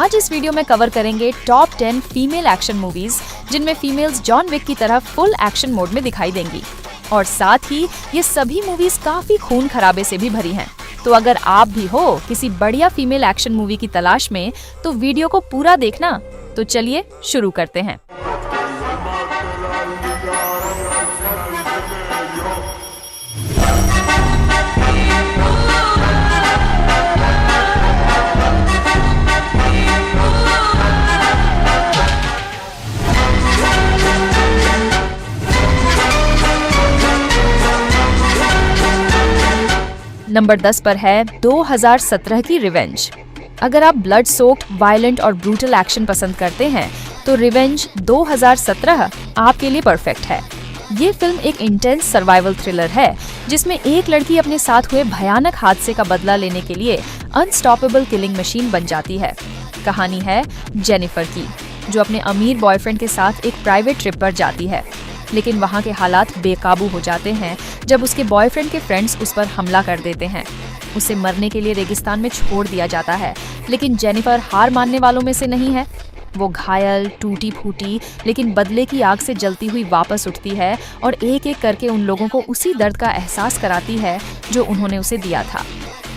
आज इस वीडियो में कवर करेंगे टॉप 10 फीमेल एक्शन मूवीज जिनमें फीमेल्स जॉन विक की तरह फुल एक्शन मोड में दिखाई देंगी। और साथ ही ये सभी मूवीज काफी खून खराबे से भी भरी हैं। तो अगर आप भी हो किसी बढ़िया फीमेल एक्शन मूवी की तलाश में तो वीडियो को पूरा देखना। तो चलिए शुरू करते हैं। नंबर 10 पर है 2017 की रिवेंज। अगर आप ब्लड सोक्ड, वायलेंट और ब्रूटल एक्शन पसंद करते हैं तो रिवेंज 2017 आपके लिए परफेक्ट है। ये फिल्म एक इंटेंस सर्वाइवल थ्रिलर है जिसमें एक लड़की अपने साथ हुए भयानक हादसे का बदला लेने के लिए अनस्टॉपेबल किलिंग मशीन बन जाती है। कहानी है जेनिफर की, जो अपने अमीर बॉयफ्रेंड के साथ एक प्राइवेट ट्रिप पर जाती है, लेकिन वहाँ के हालात बेकाबू हो जाते हैं जब उसके बॉयफ्रेंड के फ्रेंड्स उस पर हमला कर देते हैं। उसे मरने के लिए रेगिस्तान में छोड़ दिया जाता है, लेकिन जेनिफर हार मानने वालों में से नहीं है। वो घायल, टूटी फूटी लेकिन बदले की आग से जलती हुई वापस उठती है और एक एक करके उन लोगों को उसी दर्द का एहसास कराती है जो उन्होंने उसे दिया था।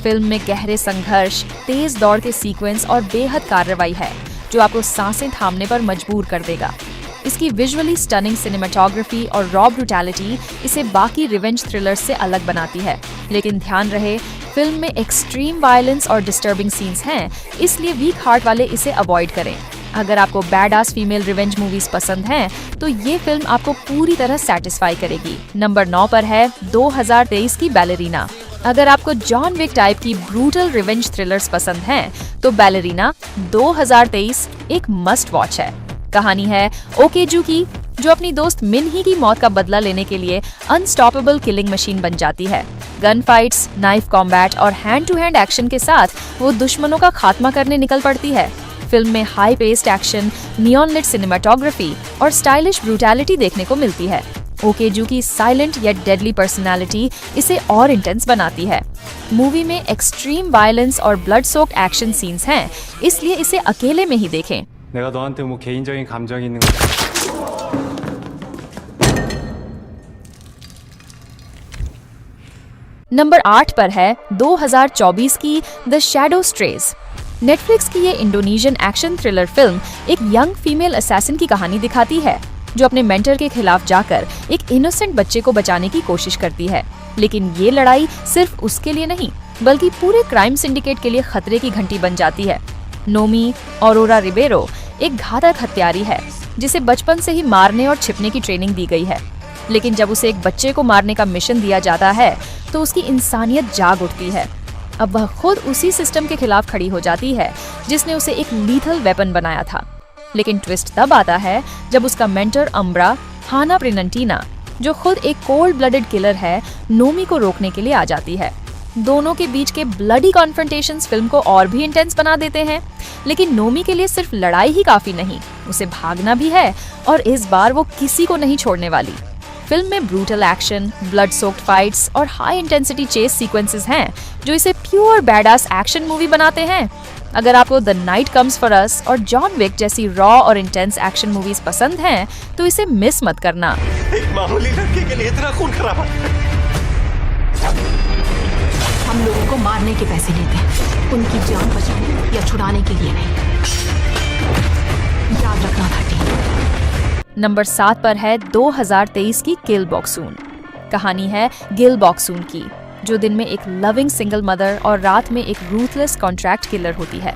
फिल्म में गहरे संघर्ष, तेज दौड़ के सीक्वेंस और बेहद कार्रवाई है जो आपको सांसें थामने पर मजबूर कर देगा। इसकी विजुअली स्टनिंग सिनेमेटोग्राफी और रॉ ब्रूटैलिटी इसे बाकी रिवेंज थ्रिलर्स से अलग बनाती है। लेकिन ध्यान रहे, फिल्म में एक्सट्रीम वायलेंस और डिस्टर्बिंग सीन्स हैं, इसलिए वीक हार्ट वाले इसे अवॉइड करें। अगर आपको बैड-आस फीमेल रिवेंज मूवीज पसंद हैं, तो ये फिल्म आपको पूरी तरह सेटिस्फाई करेगी। नंबर 9 पर है 2023 की बैलेरिना। अगर आपको जॉन विक टाइप की ब्रूटल रिवेंज थ्रिलर्स पसंद हैं, तो बैलेरिना 2023 एक मस्ट वॉच है। कहानी है ओकेजू की, जो अपनी दोस्त मिन ही की मौत का बदला लेने के लिए अनस्टॉपेबल किलिंग मशीन बन जाती है। गन फाइट्स, नाइफ कॉम्बैट और हैंड टू हैंड एक्शन के साथ वो दुश्मनों का खात्मा करने निकल पड़ती है। फिल्म में high paced action, neon lit cinematography और स्टाइलिश ब्रूटैलिटी देखने को मिलती है। ओकेजू की साइलेंट येट डेडली पर्सनालिटी इसे और इंटेंस बनाती है। मूवी में एक्सट्रीम वायलेंस और ब्लड सोक्ड एक्शन सीन्स हैं, इसलिए इसे अकेले में ही देखें। 내가 너한테 뭐 개인적인 감정이 있는 거. नंबर 8 पर है 2024 की द शैडो स्ट्रेज। नेटफ्लिक्स की ये इंडोनेशियन एक्शन थ्रिलर फिल्म एक यंग फीमेल असैसिन की कहानी दिखाती है जो अपने मेंटर के खिलाफ जाकर एक इनोसेंट बच्चे को बचाने की कोशिश करती है। लेकिन ये लड़ाई सिर्फ उसके लिए नहीं, बल्कि पूरे क्राइम सिंडिकेट के लिए खतरे की घंटी बन जाती है। नोमी ऑरोरा रिबेरो एक घातक हत्यारी है जिसे बचपन से ही मारने और छिपने की ट्रेनिंग दी गई है। लेकिन जब उसे एक बच्चे को मारने का मिशन दिया जाता है तो उसकी इंसानियत जाग उठती है। अब वह खुद उसी सिस्टम के खिलाफ खड़ी हो जाती है जिसने उसे एक लीथल वेपन बनाया था। लेकिन ट्विस्ट तब आता है जब उसका मेंटर अम्ब्रा हाना प्रिनंटीना, जो खुद एक कोल्ड ब्लडेड किलर है, नोमी को रोकने के लिए आ जाती है। दोनों के बीच के ब्लडी कॉन्फ्रंटेशंस फिल्म को और भी इंटेंस बना देते हैं। लेकिन नोमी के लिए सिर्फ लड़ाई ही काफी नहीं, उसे भागना भी है और इस बार वो किसी को नहीं छोड़ने वाली। फिल्म में brutal action, blood soaked fights और हाई इंटेंसिटी चेस सीक्वेंसेस हैं जो इसे प्योर बैडास एक्शन मूवी बनाते हैं। अगर आपको the night comes for us और जॉन विक जैसी रॉ और इंटेंस एक्शन मूवीज पसंद हैं, तो इसे मिस मत करना। एक मामूली लड़के के लिए इतना खून खराबा। हम लोगों को मारने के पैसे लेते हैं, उनकी जान बचाने या छुड़ाने के लिए नहीं। याद रखना था टीम। नंबर 7 पर है 2023 की किल बॉक्सून। कहानी है गिल बॉक्सून की, जो दिन में एक लविंग सिंगल मदर और रात में एक रूथलेस कॉन्ट्रैक्ट किलर होती है।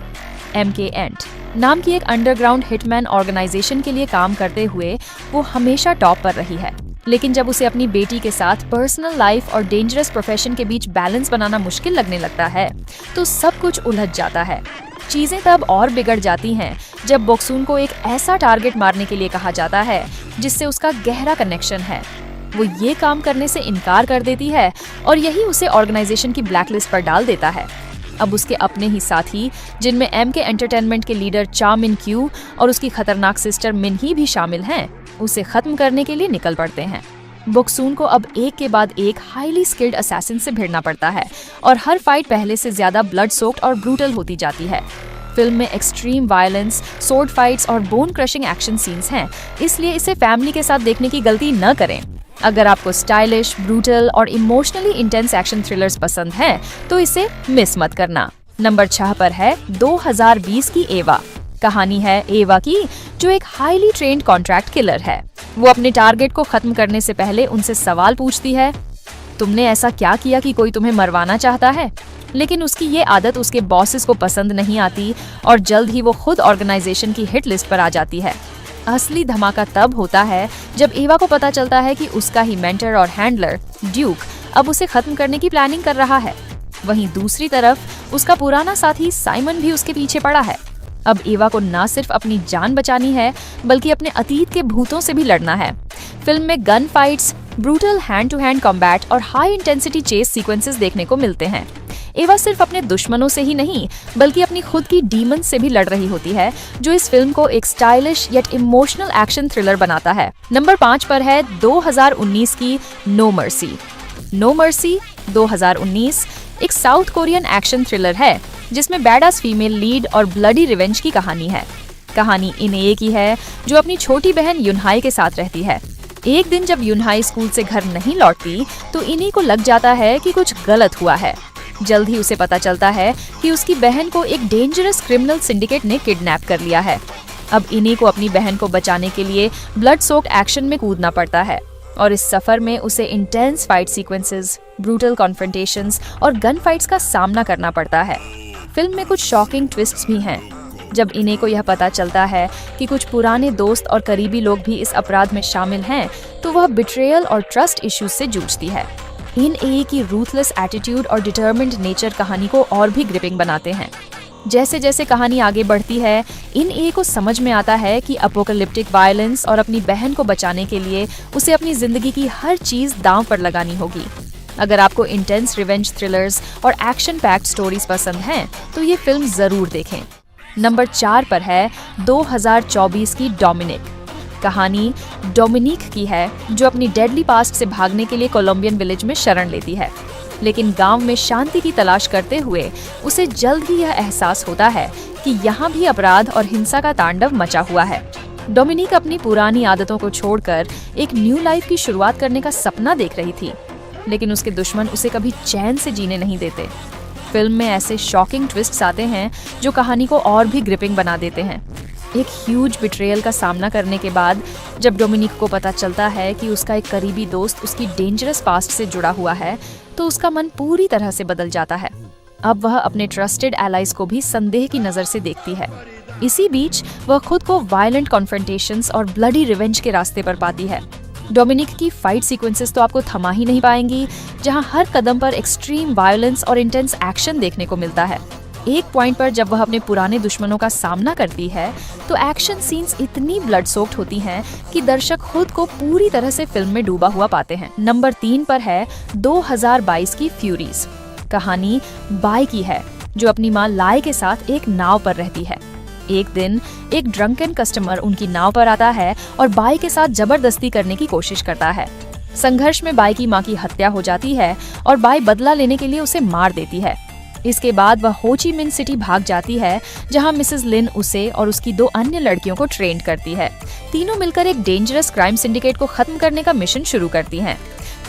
MK एंट नाम की एक अंडरग्राउंड हिटमैन ऑर्गेनाइजेशन के लिए काम करते हुए वो हमेशा टॉप पर रही है। लेकिन जब उसे अपनी बेटी के साथ पर्सनल लाइफ और डेंजरस प्रोफेशन के बीच बैलेंस बनाना मुश्किल लगने लगता है तो सब कुछ उलझ जाता है। चीजें तब और बिगड़ जाती हैं जब बॉक्सून को एक ऐसा टारगेट मारने के लिए कहा जाता है जिससे उसका गहरा कनेक्शन है। वो ये काम करने से इनकार कर देती है और यही उसे ऑर्गेनाइजेशन की ब्लैकलिस्ट पर डाल देता है। अब उसके अपने ही साथी, जिनमें MK एंटरटेनमेंट के लीडर चा मिन क्यू और उसकी खतरनाक सिस्टर मिन ही भी शामिल हैं, उसे खत्म करने के लिए निकल पड़ते हैं। बॉक्सून को अब एक के बाद एक हाईली स्किल्ड असैसिन से भिड़ना पड़ता है और हर फाइट पहले से ज्यादा ब्लड सोक्ड और ब्रूटल होती जाती है। फिल्म में एक्सट्रीम वायलेंस, सोर्ड फाइट्स और बोन क्रशिंग एक्शन सीन्स हैं, इसलिए इसे फैमिली के साथ देखने की गलती न करें। अगर आपको स्टाइलिश, ब्रूटल और इमोशनली इंटेंस एक्शन थ्रिलर्स पसंद हैं, तो इसे मिस मत करना। नंबर 6 पर है 2020 की एवा। कहानी है एवा की, जो एक हाईली ट्रेन्ड कॉन्ट्रैक्ट किलर है। वो अपने टारगेट को खत्म करने से पहले उनसे सवाल पूछती है, तुमने ऐसा क्या किया कि कोई तुम्हें मरवाना चाहता है? लेकिन उसकी ये आदत उसके बॉसेस को पसंद नहीं आती और जल्द ही वो खुद ऑर्गेनाइजेशन की हिट लिस्ट पर आ जाती है। असली धमाका तब होता है जब एवा को पता चलता है कि उसका ही मेंटर और हैंडलर ड्यूक अब उसे खत्म करने की प्लानिंग कर रहा है। वहीं दूसरी तरफ उसका पुराना साथी साइमन भी उसके पीछे पड़ा है। अब एवा को ना सिर्फ अपनी जान बचानी है, बल्कि अपने अतीत के भूतों से भी लड़ना है। फिल्म में gun fights, brutal hand to hand combat और हाई इंटेंसिटी चेस सीक्वेंसेस देखने को मिलते हैं। एवा सिर्फ अपने दुश्मनों से ही नहीं, बल्कि अपनी खुद की डीमन से भी लड़ रही होती है, जो इस फिल्म को एक stylish yet emotional action thriller बनाता है। नंबर 5 पर है 2019 की नो मर्सी। नो मर्सी 2019 एक साउथ कोरियन एक्शन थ्रिलर है, जिसमें बैडास फीमेल लीड और ब्लडी रिवेंज की कहानी है। कहानी इनए की है, जो अपनी छोटी बहन युनहाई के साथ रहती है। एक दिन जब युनहाई स्कूल से घर नहीं लौटती, तो इनए को लग जाता है कि कुछ गलत हुआ है। जल्द ही उसे पता चलता है कि उसकी बहन को एक डेंजरस क्रिमिनल सिंडिकेट ने किडनैप कर लिया है। अब इन्हीं को अपनी बहन को बचाने के लिए ब्लड सोक्ड एक्शन में कूदना पड़ता है, और इस सफर में उसे इंटेंस फाइट सीक्वेंसेस, ब्रूटल कॉन्फ्रंटेशंस और गन फाइट्स का सामना करना पड़ता है। फिल्म में कुछ शॉकिंग ट्विस्ट्स भी हैं। जब इन्हें को यह पता चलता है कि कुछ पुराने दोस्त और करीबी लोग भी इस अपराध में शामिल हैं, तो वह बिट्रेयल और ट्रस्ट इश्यूज से जूझती है। इनए की रूथलेस एटीट्यूड और डिटर्मिन्ड नेचर कहानी को और भी ग्रिपिंग बनाते हैं। जैसे जैसे कहानी आगे बढ़ती है, इनए को समझ में आता है कि अपोकलिप्टिक वायलेंस और अपनी बहन को बचाने के लिए उसे अपनी जिंदगी की हर चीज दांव पर लगानी होगी। अगर आपको इंटेंस रिवेंज थ्रिलर्स और एक्शन पैक्ड स्टोरीज पसंद हैं, तो ये फिल्म जरूर देखें। नंबर 4 पर है 2024 की डोमिनिक। कहानी डोमिनिक की है, जो अपनी डेडली पास्ट से भागने के लिए कोलंबियन विलेज में शरण लेती है। लेकिन गांव में शांति की तलाश करते हुए उसे जल्द ही यह एहसास होता है कि यहाँ भी अपराध और हिंसा का तांडव मचा हुआ है। डोमिनिक अपनी पुरानी आदतों को छोड़कर एक न्यू लाइफ की शुरुआत करने का सपना देख रही थी, लेकिन उसके दुश्मन उसे कभी चैन से जीने नहीं देते। फिल्म में ऐसे शॉकिंग ट्विस्ट्स आते हैं जो कहानी को और भी ग्रिपिंग बना देते हैं। एक ह्यूज बिट्रेयल का सामना करने के बाद जब डोमिनिक को पता चलता है कि उसका एक करीबी दोस्त उसकी डेंजरस पास्ट से जुड़ा हुआ है, तो उसका मन पूरी तरह से बदल जाता है। अब वह अपने ट्रस्टेड एलाइज को भी संदेह की नजर से देखती है। इसी बीच वह खुद को वायलेंट कॉन्फ्रंटेशंस और ब्लडी रिवेंज के रास्ते पर पाती है। डोमिनिक की फाइट सीक्वेंसेस तो आपको थमा ही नहीं पाएंगी, जहां हर कदम पर एक्सट्रीम वायलेंस और इंटेंस एक्शन देखने को मिलता है। एक पॉइंट पर जब वह अपने पुराने दुश्मनों का सामना करती है, तो एक्शन सीन्स इतनी ब्लड सोक्ड होती हैं कि दर्शक खुद को पूरी तरह से फिल्म में डूबा हुआ पाते हैं। नंबर 3 पर है 2022 की फ्यूरीज। कहानी बाई की है, जो अपनी माँ लाई के साथ एक नाव पर रहती है। एक दिन एक ड्रंकन कस्टमर उनकी नाव पर आता है और बाई के साथ जबरदस्ती करने की कोशिश करता है। संघर्ष में बाई की माँ की हत्या हो जाती है और बाई बदला लेने के लिए उसे मार देती है। इसके बाद वह हो ची मिन सिटी भाग जाती है, जहां मिसेस लिन उसे और उसकी 2 अन्य लड़कियों को ट्रेन करती है। तीनों मिलकर एक डेंजरस क्राइम सिंडिकेट को खत्म करने का मिशन शुरू करती हैं।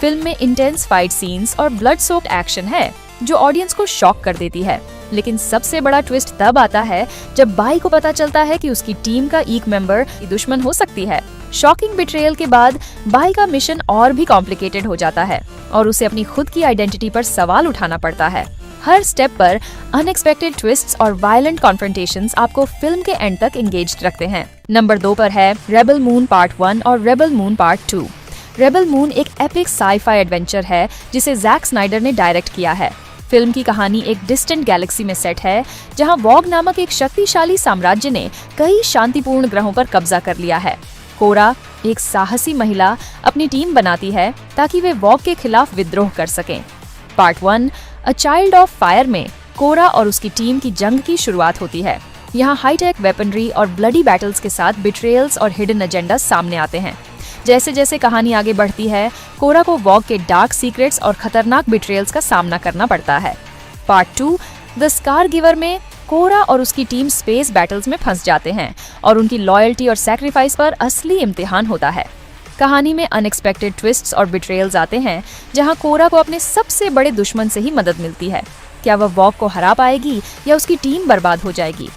फिल्म में इंटेंस फाइट सीन्स और ब्लड सोक्ड एक्शन है, जो ऑडियंस को शॉक कर देती है। लेकिन सबसे बड़ा ट्विस्ट तब आता है जब बाई को पता चलता है कि उसकी टीम का एक मेंबर दुश्मन हो सकती है। शॉकिंग बिट्रेयल के बाद बाई का मिशन और भी कॉम्प्लिकेटेड हो जाता है और उसे अपनी खुद की आइडेंटिटी पर सवाल उठाना पड़ता है। हर स्टेप पर अनएक्सपेक्टेड ट्विस्ट्स और वायलेंट कॉन्फ्रंटेशंस आपको फिल्म के एंड तक एंगेज्ड रखते हैं। नंबर 2 पर है रेबल मून पार्ट 1 और rebel moon part 2। Rebel moon एक एपिक साई-फाई एडवेंचर है, जिसे जैक स्नाइडर ने डायरेक्ट किया है। फिल्म की कहानी एक डिस्टेंट गैलेक्सी में सेट है, जहां वॉग नामक एक शक्तिशाली साम्राज्य ने कई शांतिपूर्ण ग्रहों पर कब्जा कर लिया है। कोरा, एक साहसी महिला, अपनी टीम बनाती है ताकि वे वॉग के खिलाफ विद्रोह कर सकें। Part 1 a child of fire में कोरा और उसकी टीम की जंग की शुरुआत होती है। यहाँ हाईटेक वेपनरी और ब्लडी बैटल्स के साथ बिट्रेयल्स और हिडन एजेंडा सामने आते हैं। जैसे जैसे कहानी आगे बढ़ती है, कोरा को वॉग के डार्क सीक्रेट्स और खतरनाक बिट्रेयल्स का सामना करना पड़ता है। पार्ट 2 द स्कार गिवर में कोरा और उसकी टीम स्पेस बैटल्स में फंस जाते हैं और उनकी लॉयल्टी और सैक्रिफाइस पर असली इम्तिहान होता है। कहानी में अनएक्सपेक्टेड ट्विस्ट्स और बिट्रेयल्स आते हैं, जहां कोरा को अपने सबसे बड़े दुश्मन से ही मदद मिलती है। क्या वह वॉग को हरा पाएगी या उसकी टीम बर्बाद हो जाएगी?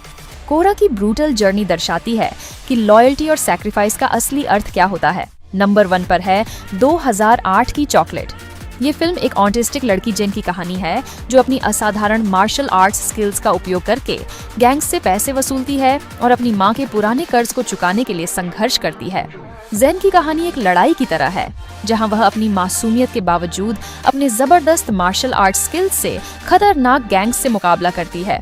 कोरा की ब्रूटल जर्नी दर्शाती है कि लॉयल्टी और सैक्रिफाइस का असली अर्थ क्या होता है। नंबर 1 पर है 2008 की चॉकलेट। ये फिल्म एक ऑटिस्टिक लड़की जेन की कहानी है, जो अपनी असाधारण मार्शल आर्ट्स स्किल्स का उपयोग करके गैंग्स से पैसे वसूलती है और अपनी माँ के पुराने कर्ज को चुकाने के लिए संघर्ष करती है। जेन की कहानी एक लड़ाई की तरह है, जहां वह अपनी मासूमियत के बावजूद अपने जबरदस्त मार्शल आर्ट स्किल्स से खतरनाक गैंग्स से मुकाबला करती है।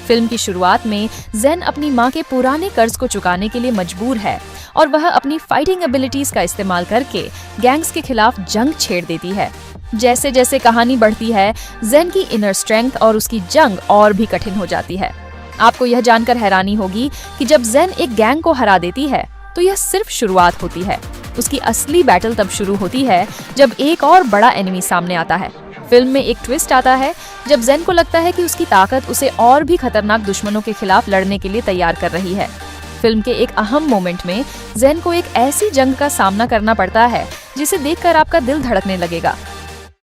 फिल्म की शुरुआत में जेन अपनी माँ के पुराने कर्ज को चुकाने के लिए मजबूर है और वह अपनी फाइटिंग एबिलिटीज का इस्तेमाल करके गैंग्स के खिलाफ जंग छेड़ देती है। जैसे जैसे कहानी बढ़ती है, जेन की इनर स्ट्रेंथ और उसकी जंग और भी कठिन हो जाती है। आपको यह जानकर हैरानी होगी कि जब जेन एक गैंग को हरा देती है तो यह सिर्फ शुरुआत होती है। उसकी असली बैटल तब शुरू होती है जब एक और बड़ा एनिमी सामने आता है। फिल्म में एक ट्विस्ट आता है जब जेन को लगता है कि उसकी ताकत उसे और भी खतरनाक दुश्मनों के खिलाफ लड़ने के लिए तैयार कर रही है। फिल्म के एक अहम मोमेंट में जेन को एक ऐसी जंग का सामना करना पड़ता है जिसे देखकर आपका दिल धड़कने लगेगा।